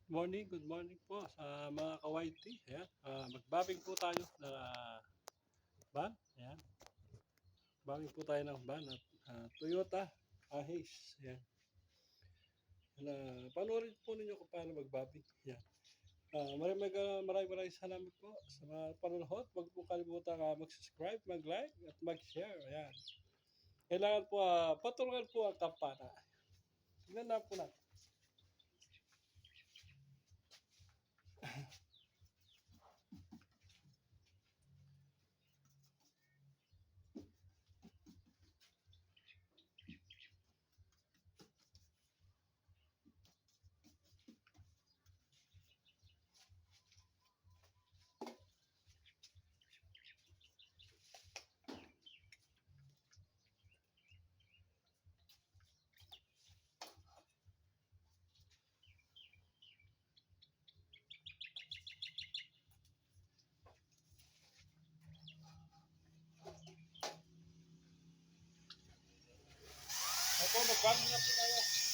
Good morning po sa mga ka-YT. Ayan, magbabing po tayo na van. Ayan, babing po tayo ng van at Toyota Ace. Ayan. Panoorin po ninyo kung paano magbabing. Ayan. Maraming salamat po sa mga panonood. Huwag po kalimutan mag-subscribe, mag-like at mag-share. Ayan. Kailangan po patulungan po ang kampana. Tignan na po natin. Ako, magbabing na po tayo.